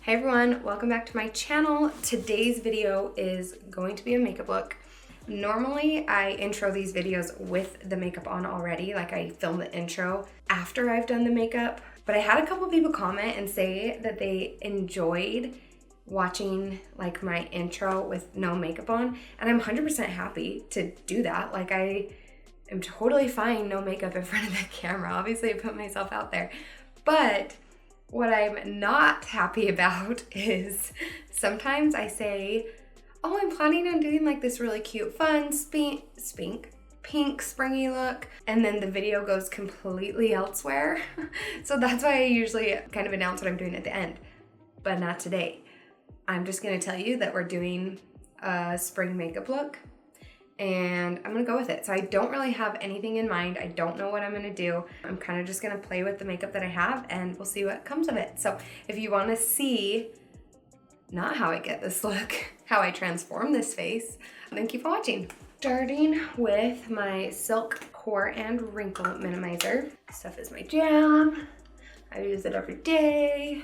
Hey everyone, welcome back to my channel. Today's video is going to be a makeup look. Normally I intro these videos with the makeup on already, like I film the intro after I've done the makeup, but I had a couple people comment and say that they enjoyed watching like my intro with no makeup on, and I'm 100% happy to do that. Like I am totally fine no makeup in front of the camera. Obviously I put myself out there, but what I'm not happy about is sometimes I say, oh, I'm planning on doing like this really cute, fun, pink, springy look, and then the video goes completely elsewhere. So that's why I usually kind of announce what I'm doing at the end, but not today. I'm just gonna tell you that we're doing a spring makeup look, and I'm gonna go with it. So I don't really have anything in mind. I don't know what I'm gonna do. I'm kind of just gonna play with the makeup that I have and we'll see what comes of it. So if you wanna see not how I get this look, how I transform this face, then keep on watching. Starting with my Silk Pore and Wrinkle Minimizer. This stuff is my jam. I use it every day.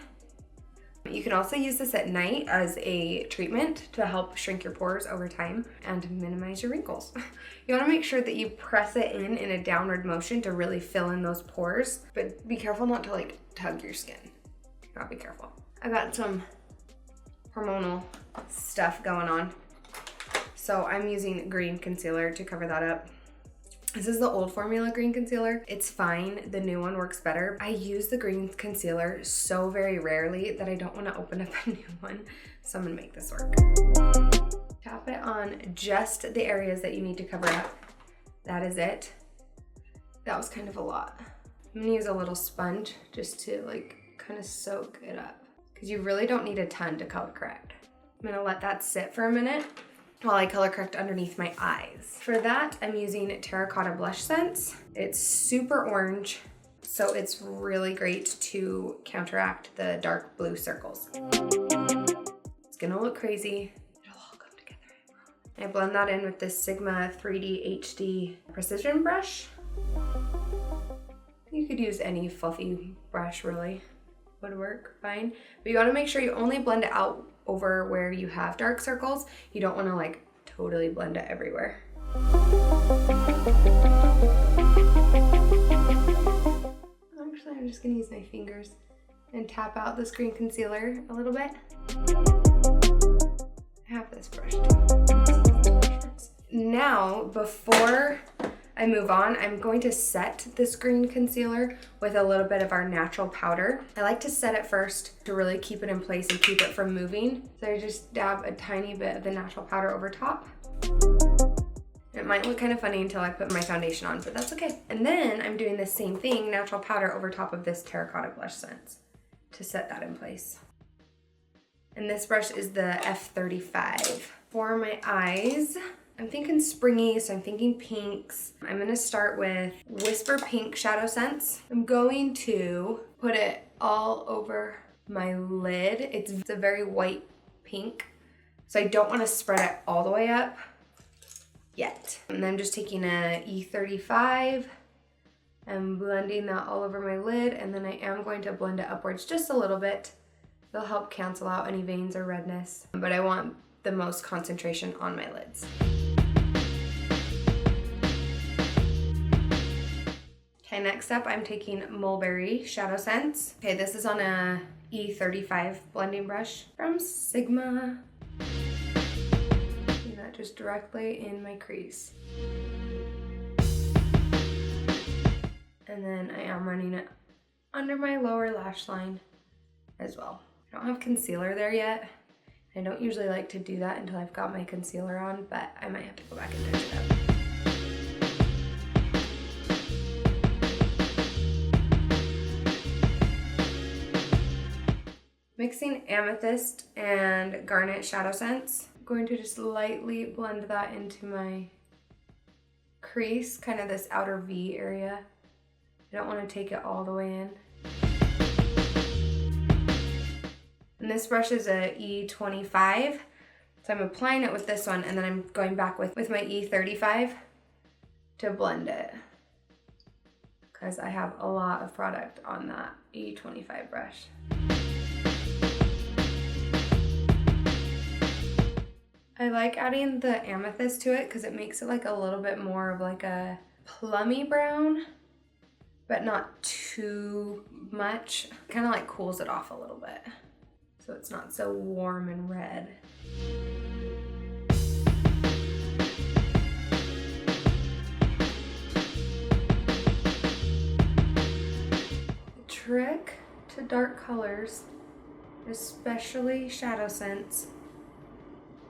You can also use this at night as a treatment to help shrink your pores over time and minimize your wrinkles. You want to make sure that you press it in a downward motion to really fill in those pores, but be careful not to like tug your skin. You gotta be careful. I got some hormonal stuff going on, so I'm using green concealer to cover that up. This is the old formula green concealer. It's fine, the new one works better. I use the green concealer so very rarely that I don't want to open up a new one, so I'm gonna make this work. Tap it on just the areas that you need to cover up. That is it. That was kind of a lot. I'm gonna use a little sponge just to like kind of soak it up, because you really don't need a ton to color correct. I'm gonna let that sit for a minute while I color correct underneath my eyes. For that, I'm using Terracotta BlushSense. It's super orange, so it's really great to counteract the dark blue circles. It's gonna look crazy. It'll all come together. I blend that in with this Sigma 3D HD precision brush. You could use any fluffy brush really, would work fine. But you wanna make sure you only blend it out over where you have dark circles. You don't want to like totally blend it everywhere. Actually, I'm just gonna use my fingers and tap out this green concealer a little bit. I have this brush too. Now, before I move on, I'm going to set this green concealer with a little bit of our natural powder. I like to set it first to really keep it in place and keep it from moving. So I just dab a tiny bit of the natural powder over top. It might look kind of funny until I put my foundation on, but that's okay. And then I'm doing the same thing, natural powder over top of this Terracotta BlushSense to set that in place. And this brush is the F35. For my eyes, I'm thinking springy, so I'm thinking pinks. I'm gonna start with Whisper Pink ShadowSense. I'm going to put it all over my lid. It's a very white pink, so I don't wanna spread it all the way up yet. And then I'm just taking a E35 and blending that all over my lid, and then I am going to blend it upwards just a little bit. It'll help cancel out any veins or redness, but I want the most concentration on my lids. Okay, next up I'm taking Mulberry ShadowSense. Okay, this is on a E35 blending brush from Sigma. And that just directly in my crease. And then I am running it under my lower lash line as well. I don't have concealer there yet. I don't usually like to do that until I've got my concealer on, but I might have to go back and touch it up. Mixing Amethyst and Garnet ShadowSense. I'm going to just lightly blend that into my crease, kind of this outer V area. I don't want to take it all the way in. And this brush is a E25, so I'm applying it with this one, and then I'm going back with my E35 to blend it, because I have a lot of product on that E25 brush. I like adding the Amethyst to it because it makes it like a little bit more of like a plummy brown, but not too much. Kind of like cools it off a little bit, so it's not so warm and red. The trick to dark colors, especially ShadowSense,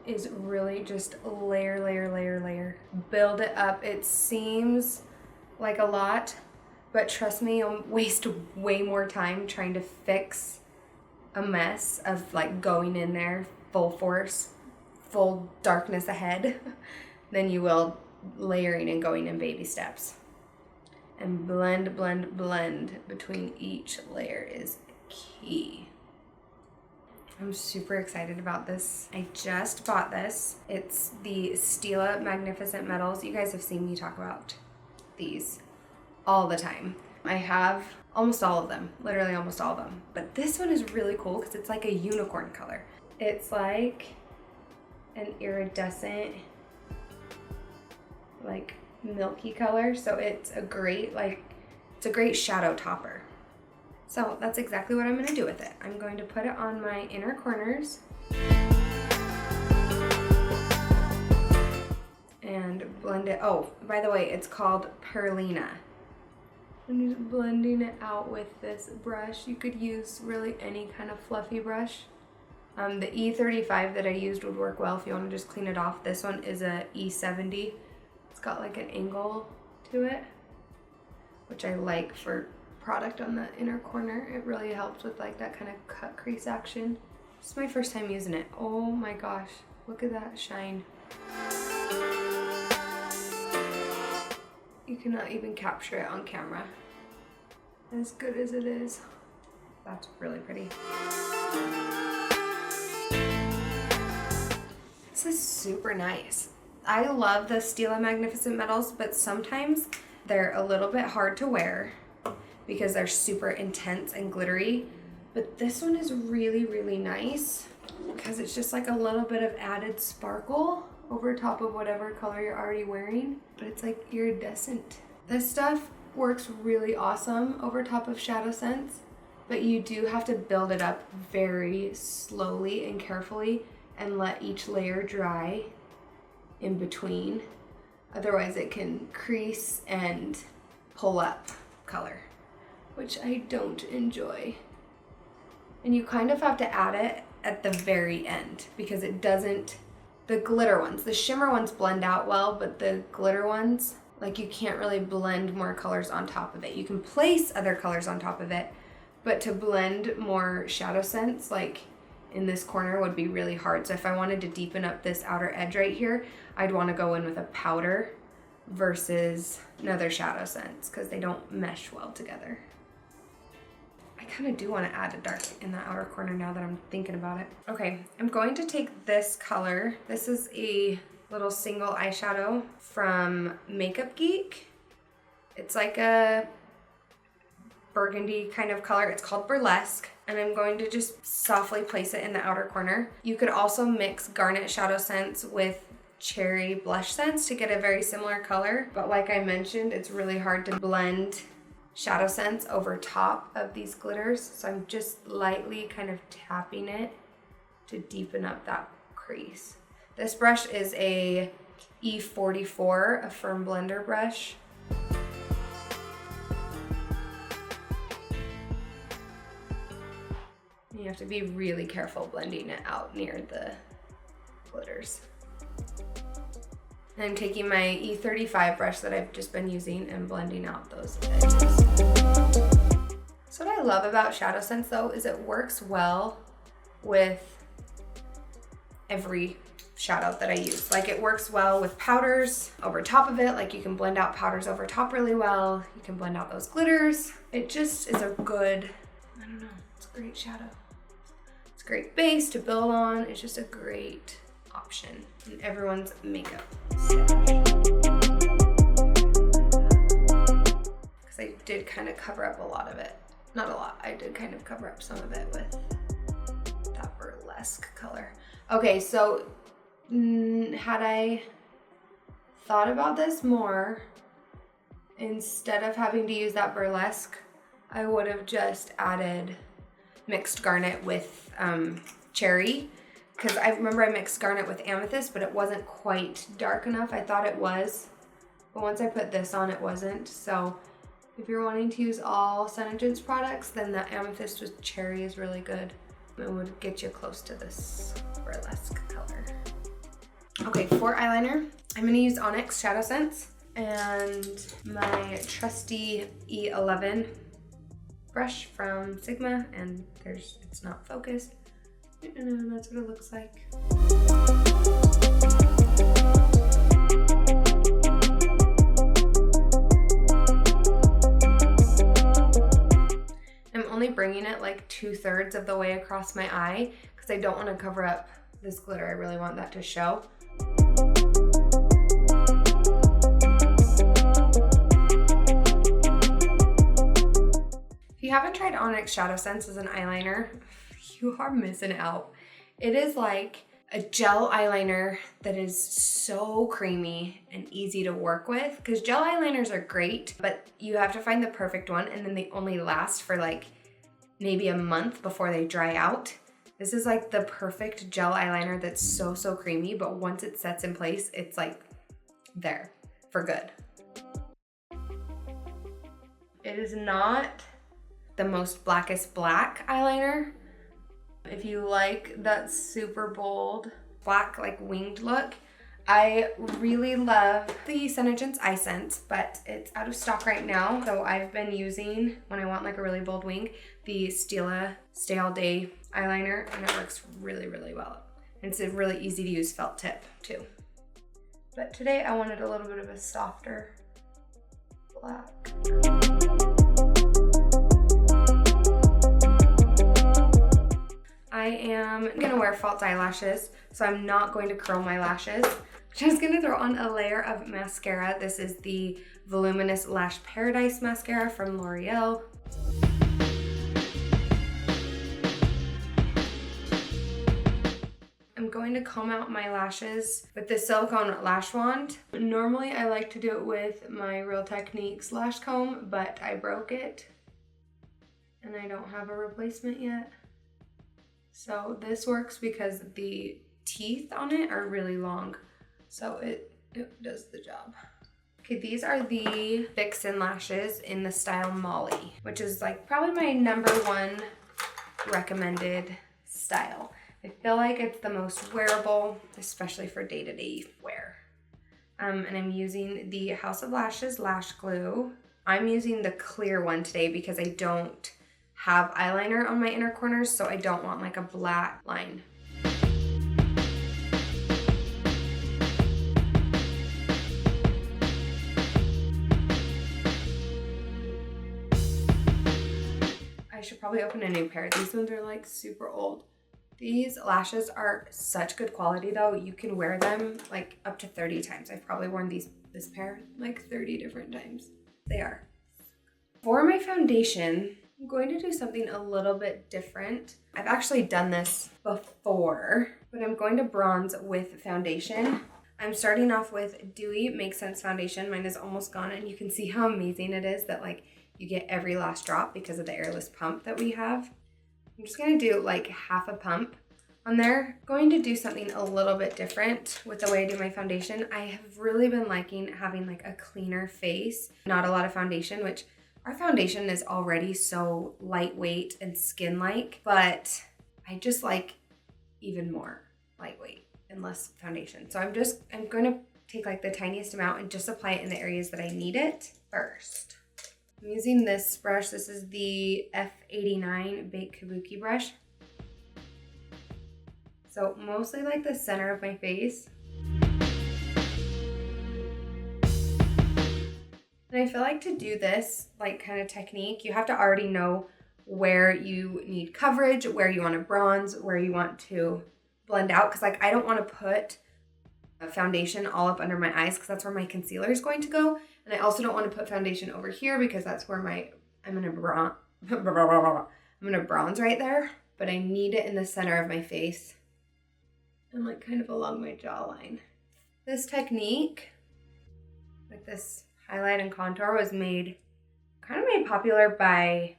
is really just layer, layer, layer, layer. Build it up. It seems like a lot, but trust me, you'll waste way more time trying to fix a mess of like going in there full force, full darkness ahead, than you will layering and going in baby steps. And blend, blend, blend between each layer is key. I'm super excited about this. I just bought this. It's the Stila Magnificent Metals. You guys have seen me talk about these all the time. I have almost all of them, literally almost all of them. But this one is really cool because it's like a unicorn color. It's like an iridescent, like milky color. So it's a great, it's a great shadow topper. So that's exactly what I'm gonna do with it. I'm going to put it on my inner corners and blend it. Oh, by the way, it's called Perlina. I'm just blending it out with this brush. You could use really any kind of fluffy brush. The E35 that I used would work well if you want to just clean it off. This one is a E70. It's got like an angle to it, which I like for product on the inner corner. It really helps with like that kind of cut crease action. This is my first time using it. Oh my gosh, look at that shine. You cannot even capture it on camera, as good as it is. That's really pretty. This is super nice. I love the Stila Magnificent Metals, but sometimes they're a little bit hard to wear because they're super intense and glittery. But this one is really, really nice because it's just like a little bit of added sparkle over top of whatever color you're already wearing, but it's like iridescent. This stuff works really awesome over top of ShadowSense, but you do have to build it up very slowly and carefully and let each layer dry in between. Otherwise it can crease and pull up color, which I don't enjoy. And you kind of have to add it at the very end because it doesn't, the glitter ones, the shimmer ones blend out well, but the glitter ones, like you can't really blend more colors on top of it. You can place other colors on top of it, but to blend more ShadowSense, like in this corner, would be really hard. So if I wanted to deepen up this outer edge right here, I'd want to go in with a powder versus another ShadowSense because they don't mesh well together. I kind of do want to add a dark in the outer corner now that I'm thinking about it. Okay, I'm going to take this color. This is a little single eyeshadow from Makeup Geek. It's like a burgundy kind of color. It's called Burlesque, and I'm going to just softly place it in the outer corner. You could also mix Garnet ShadowSense with Cherry BlushSense to get a very similar color, but like I mentioned, it's really hard to blend ShadowSense over top of these glitters, so I'm just lightly kind of tapping it to deepen up that crease. This brush is a E44, a firm blender brush. You have to be really careful blending it out near the glitters. And I'm taking my E35 brush that I've just been using and blending out those edges. So what I love about ShadowSense though is it works well with every shadow that I use. Like it works well with powders over top of it. Like you can blend out powders over top really well. You can blend out those glitters. It just is a good, I don't know, it's a great shadow. It's a great base to build on. It's just a great option in everyone's makeup set. Because I did kind of cover up a lot of it. Not a lot, I did kind of cover up some of it with that burlesque color. Okay, so Had I thought about this more, instead of having to use that burlesque, I would have just added mixed garnet with cherry, because I remember I mixed garnet with amethyst, but it wasn't quite dark enough. I thought it was, but once I put this on, it wasn't. So if you're wanting to use all SeneGence products, then the amethyst with cherry is really good. It would get you close to this burlesque color. Okay, for eyeliner, I'm gonna use Onyx ShadowSense and my trusty E11 brush from Sigma, and it's not focused. And that's what it looks like. I'm only bringing it like 2/3 of the way across my eye because I don't want to cover up this glitter. I really want that to show. If you haven't tried Onyx ShadowSense as an eyeliner, you are missing out. It is like a gel eyeliner that is so creamy and easy to work with, because gel eyeliners are great, but you have to find the perfect one, and then they only last for like maybe a month before they dry out. This is like the perfect gel eyeliner that's so creamy, but once it sets in place, it's like there for good. It is not the most blackest black eyeliner. If you like that super bold black like winged look, I really love the SeneGence Eye Sense, but it's out of stock right now. So I've been using, when I want like a really bold wing, the Stila Stay All Day eyeliner, and it works really well. And it's a really easy to use felt tip too. But today I wanted a little bit of a softer black. I am gonna wear false eyelashes, so I'm not going to curl my lashes. Just gonna throw on a layer of mascara. This is the Voluminous Lash Paradise mascara from L'Oreal. I'm going to comb out my lashes with the silicone lash wand. Normally I like to do it with my Real Techniques lash comb, but I broke it and I don't have a replacement yet. So this works because the teeth on it are really long, so it does the job. Okay, these are the VIXEN lashes in the style Molly, which is like probably my #1 recommended style. I feel like it's the most wearable, especially for day-to-day wear. And I'm using the House of Lashes lash glue. I'm using the clear one today because I don't have eyeliner on my inner corners, so I don't want like a black line. I should probably open a new pair. These ones are like super old. These lashes are such good quality though. You can wear them like up to 30 times. I've probably worn this pair like 30 different times. They are. For my foundation, I'm going to do something a little bit different. I've actually done this before, but I'm going to bronze with foundation. I'm starting off with Dewy MakeSense foundation. Mine is almost gone, and you can see how amazing it is that like you get every last drop because of the airless pump that we have. I'm just gonna do like half a pump on there. Going to do something a little bit different with the way I do my foundation. I have really been liking having like a cleaner face, not a lot of foundation, which our foundation is already so lightweight and skin-like, but I just like even more lightweight and less foundation. So I'm going to take like the tiniest amount and just apply it in the areas that I need it first. I'm using this brush. This is the F89 Baked Kabuki brush. So mostly like the center of my face. And I feel like to do this like kind of technique, you have to already know where you need coverage, where you want to bronze, where you want to blend out. Because like I don't want to put a foundation all up under my eyes because that's where my concealer is going to go. And I also don't want to put foundation over here because that's where I'm gonna bronze right there. But I need it in the center of my face. and like kind of along my jawline. This technique, like this highlight and contour, was made popular by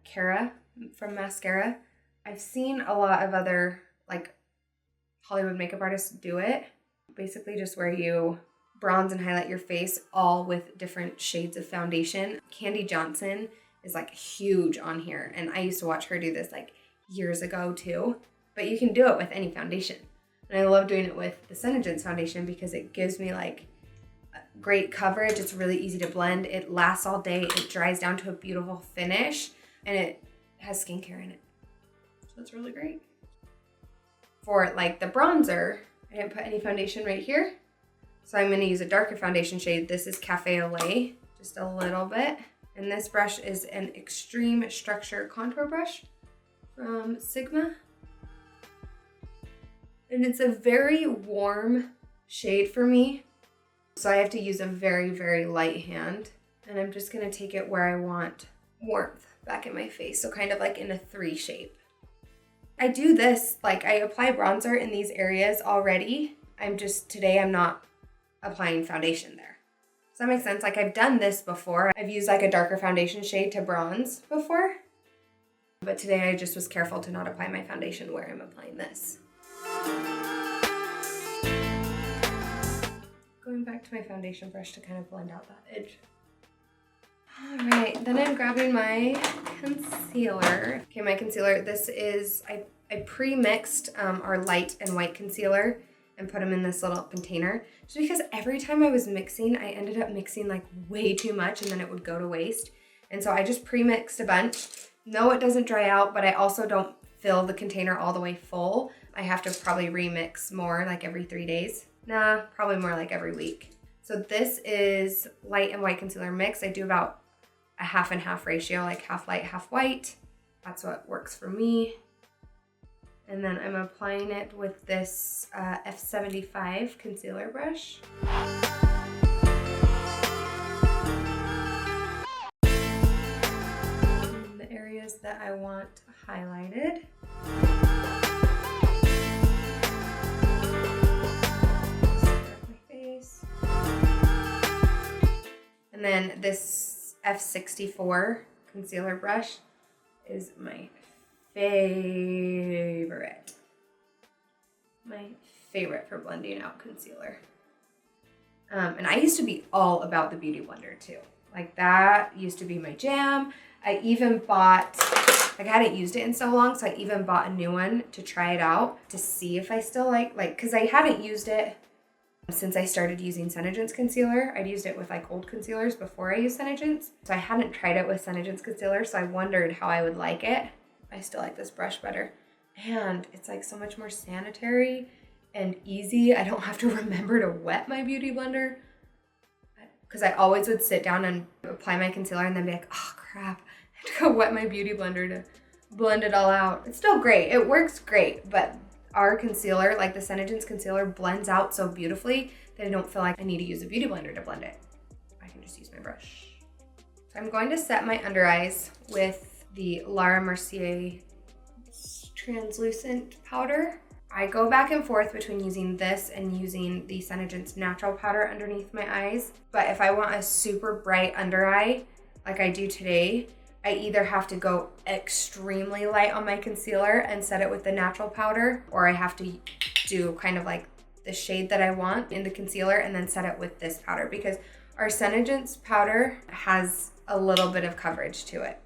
Terra from Mascara. I've seen a lot of other like Hollywood makeup artists do it. Basically just where you bronze and highlight your face all with different shades of foundation. Candy Johnson is like huge on here, and I used to watch her do this like years ago too. But you can do it with any foundation. And I love doing it with the SeneGence foundation because it gives me like great coverage. It's really easy to blend. It lasts all day. It dries down to a beautiful finish, and it has skincare in it. So it's really great. For like the bronzer, I didn't put any foundation right here. So I'm gonna use a darker foundation shade. This is Cafe au Lait, just a little bit. And this brush is an Extreme Structure contour brush from Sigma. And it's a very warm shade for me. So I have to use a very, very light hand. And I'm just gonna take it where I want warmth back in my face. So kind of like in a 3 shape. I do this, like I apply bronzer in these areas already. Today I'm not applying foundation there. Does that make sense? Like I've done this before. I've used like a darker foundation shade to bronze before. But today I just was careful to not apply my foundation where I'm applying this. Going back to my foundation brush to kind of blend out that edge. All right, then I'm grabbing my concealer. Okay, my concealer, this is, I pre-mixed our light and white concealer and put them in this little container. Just because every time I was mixing, I ended up mixing like way too much and then it would go to waste. And so I just pre-mixed a bunch. No, it doesn't dry out, but I also don't fill the container all the way full. I have to probably remix more like every 3 days. Nah, probably more like every week. So this is light and white concealer mix. I do about a half and half ratio, like half light, half white. That's what works for me. And then I'm applying it with this F75 concealer brush. And the areas that I want highlighted. My face. And then this F64 concealer brush is my favorite. My favorite for blending out concealer. And I used to be all about the Beauty Blender too. Like that used to be my jam. I even bought, like I hadn't used it in so long, so I even bought a new one to try it out to see if I still like, cause I hadn't used it since I started using SeneGence concealer. I'd used it with like old concealers before I used SeneGence. So I hadn't tried it with SeneGence concealer, so I wondered how I would like it. I still like this brush better. And it's like so much more sanitary and easy. I don't have to remember to wet my Beauty Blender. Because I always would sit down and apply my concealer and then be like, oh crap, I have to go wet my Beauty Blender to blend it all out. It's still great, it works great, but our concealer, like the SeneGence concealer, blends out so beautifully that I don't feel like I need to use a Beauty Blender to blend it. I can just use my brush. So I'm going to set my under eyes with the Laura Mercier translucent powder. I go back and forth between using this and using the SeneGence natural powder underneath my eyes. But if I want a super bright under eye, like I do today, I either have to go extremely light on my concealer and set it with the natural powder, or I have to do kind of like the shade that I want in the concealer and then set it with this powder, because our SeneGence powder has a little bit of coverage to it.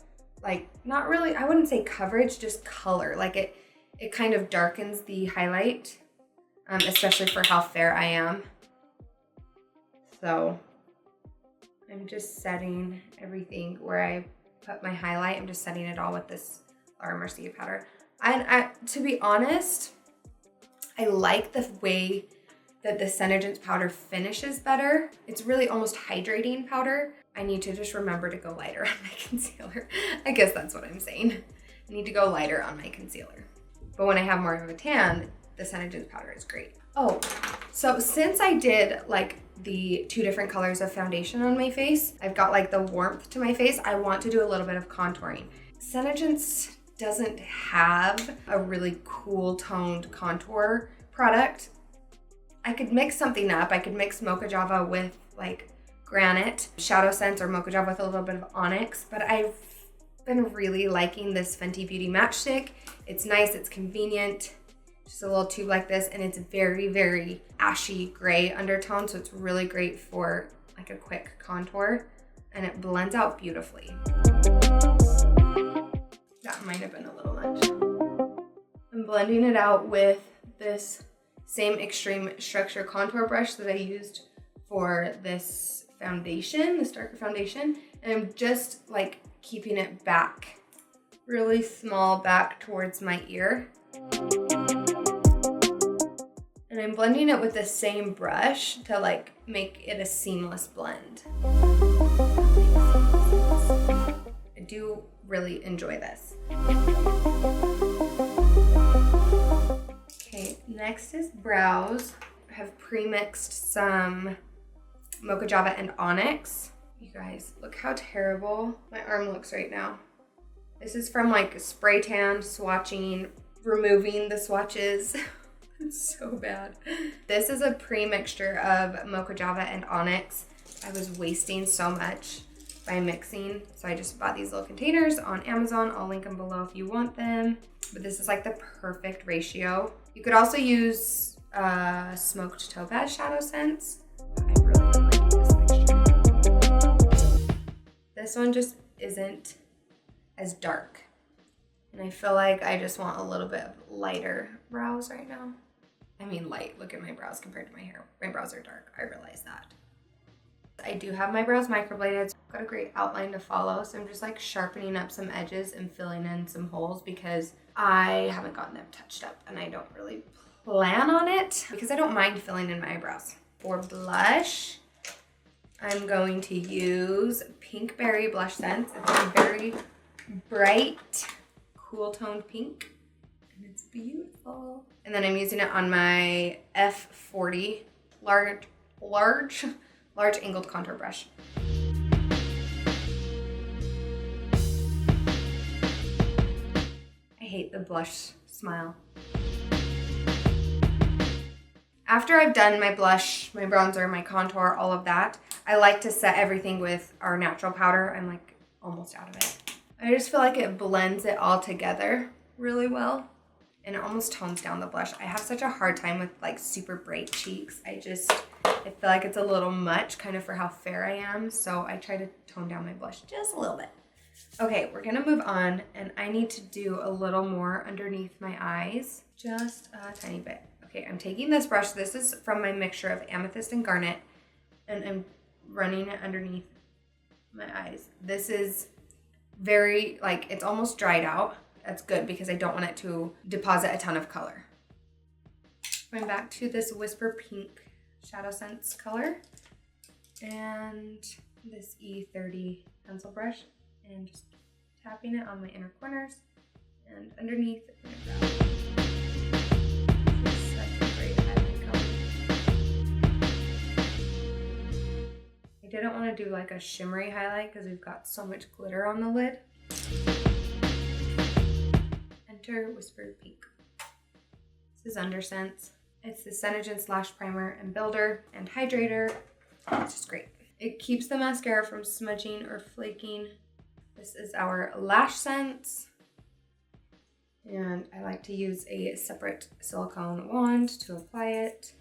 Like, not really, I wouldn't say coverage, just color. Like it kind of darkens the highlight, especially for how fair I am. So I'm just setting everything where I put my highlight. I'm just setting it all with this Laura Mercier powder. And to be honest, I like the way that the SeneGence powder finishes better. It's really almost hydrating powder. I need to just remember to go lighter on my concealer. I guess that's what I'm saying. I need to go lighter on my concealer. But when I have more of a tan, the SeneGence powder is great. Oh, so since I did like the 2 different colors of foundation on my face, I've got like the warmth to my face. I want to do a little bit of contouring. SeneGence doesn't have a really cool toned contour product. I could mix something up. I could mix Mocha Java with like Garnet ShadowSense or Mocha Java with a little bit of Onyx, but I've been really liking this Fenty Beauty matchstick. It's nice, it's convenient, just a little tube like this, and it's very, very ashy gray undertone, so it's really great for like a quick contour, and it blends out beautifully. That might have been a little much. I'm blending it out with this same Extreme Structure contour brush that I used for this foundation, this darker foundation, and I'm just like keeping it back, really small, back towards my ear. And I'm blending it with the same brush to like make it a seamless blend. I do really enjoy this. Okay, next is brows. I have pre-mixed some Mocha Java and Onyx. You guys, look how terrible my arm looks right now. This is from like spray tan, swatching, removing the swatches. It's so bad. This is a pre-mixture of Mocha Java and Onyx. I was wasting so much by mixing, so I just bought these little containers on Amazon. I'll link them below if you want them. But this is like the perfect ratio. You could also use Smoked Topaz ShadowSense. I really been liking this mixture. This one just isn't as dark. And I feel like I just want a little bit of lighter brows right now. I mean light, look at my brows compared to my hair. My brows are dark, I realize that. I do have my brows microbladed. So I've got a great outline to follow, so I'm just like sharpening up some edges and filling in some holes because I haven't gotten them touched up and I don't really plan on it because I don't mind filling in my eyebrows. For blush, I'm going to use Pinkberry BlushSense. It's a very bright, cool toned pink, and it's beautiful. And then I'm using it on my F40 large angled contour brush. I hate the blush smile. After I've done my blush, my bronzer, my contour, all of that, I like to set everything with our natural powder. I'm like almost out of it. I just feel like it blends it all together really well and it almost tones down the blush. I have such a hard time with like super bright cheeks. I feel like it's a little much kind of for how fair I am. So I try to tone down my blush just a little bit. Okay, we're gonna move on and I need to do a little more underneath my eyes, just a tiny bit. Okay, I'm taking this brush. This is from my mixture of Amethyst and Garnet, and I'm running it underneath my eyes. This is very, like, it's almost dried out. That's good because I don't want it to deposit a ton of color. Going back to this Whisper Pink ShadowSense color and this E30 pencil brush and just tapping it on my inner corners and underneath my brow. I didn't want to do like a shimmery highlight because we've got so much glitter on the lid. Enter Whispered Pink. This is UnderSense. It's the SeneGence Lash Primer and Builder and Hydrator. It's just great. It keeps the mascara from smudging or flaking. This is our LashSense. And I like to use a separate silicone wand to apply it.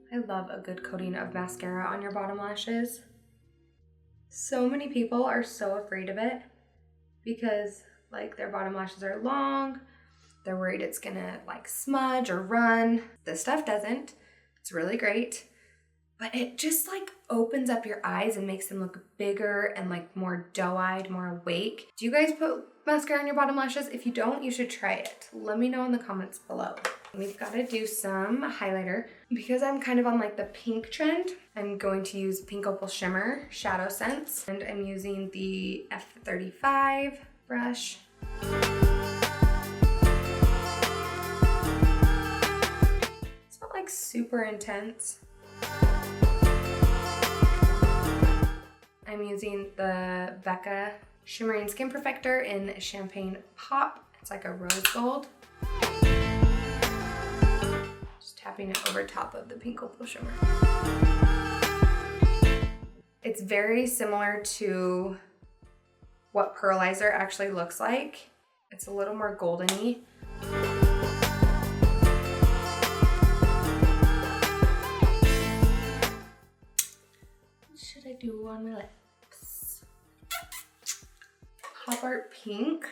I love a good coating of mascara on your bottom lashes. So many people are so afraid of it because like their bottom lashes are long. They're worried it's gonna like smudge or run. This stuff doesn't. It's really great. But it just like opens up your eyes and makes them look bigger and like more doe-eyed, more awake. Do you guys put mascara on your bottom lashes? If you don't, you should try it. Let me know in the comments below. We've got to do some highlighter. Because I'm kind of on like the pink trend, I'm going to use Pink Opal Shimmer ShadowSense. And I'm using the F35 brush. It's not like super intense. I'm using the BECCA Shimmering Skin Perfector in Champagne Pop. It's like a rose gold. Just tapping it over top of the pink Opal shimmer. It's very similar to what Pearlizer actually looks like. It's a little more goldeny. What should I do on my lips? Popart Pink.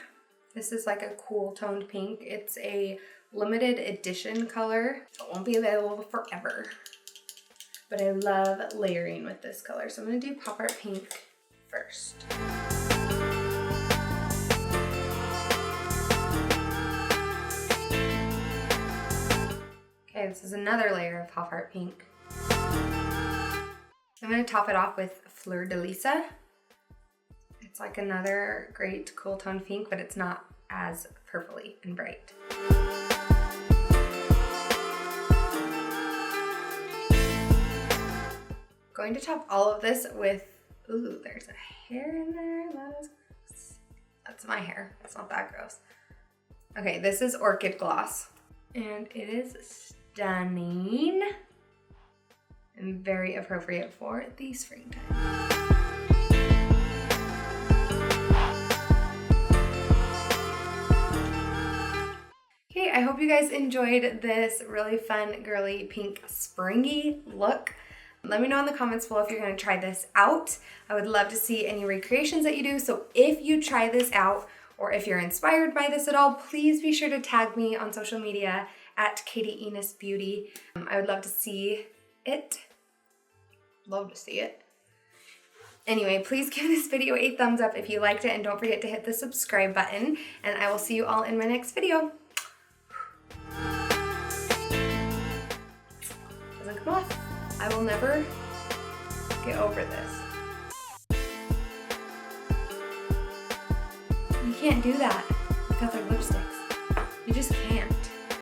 This is like a cool toned pink. It's a limited edition color. It won't be available forever. But I love layering with this color. So I'm gonna do Popart Pink first. Okay, this is another layer of Popart Pink. I'm gonna top it off with Fleur de Lis. It's like another great cool tone pink, but it's not as purpley and bright. Going to top all of this with, ooh, there's a hair in there. That is gross. That's my hair. It's not that gross. Okay, this is Orchid Gloss, and it is stunning and very appropriate for the springtime. Okay, I hope you guys enjoyed this really fun, girly, pink, springy look. Let me know in the comments below if you're gonna try this out. I would love to see any recreations that you do. So if you try this out, or if you're inspired by this at all, please be sure to tag me on social media at Katie Enos Beauty. I would love to see it. Love to see it. Anyway, please give this video a thumbs up if you liked it, and don't forget to hit the subscribe button, and I will see you all in my next video. Doesn't come off. I will never get over this. You can't do that with other lipsticks. You just can't.